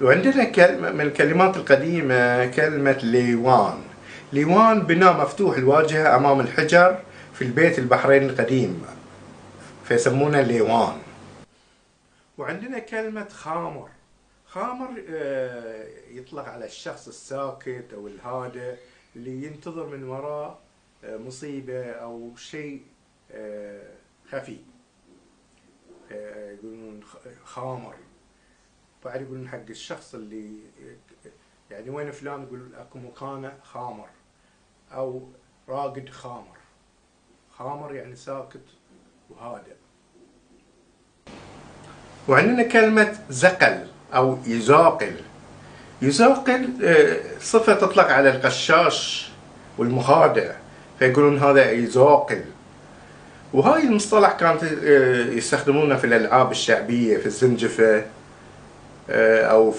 وعندنا كلمة من الكلمات القديمة كلمة ليوان. ليوان بناء مفتوح الواجهة أمام الحجر في البيت البحرين القديم، فيسمونه ليوان. وعندنا كلمة خامر. خامر يطلق على الشخص الساكت أو الهادئ اللي ينتظر من وراء مصيبة أو شيء خفي، يقولون خامر. بعد يقولون حق الشخص اللي يعني وين فلان، يقول اكو مكانه خامر، او راقد خامر. خامر يعني ساكت وهادئ. وعندنا كلمة زقل او يزاقل. يزاقل صفة تطلق على القشاش والمخادع، فيقولون هذا يزاقل. وهاي المصطلح كانت يستخدمونه في الألعاب الشعبية، في الزنجفة أو في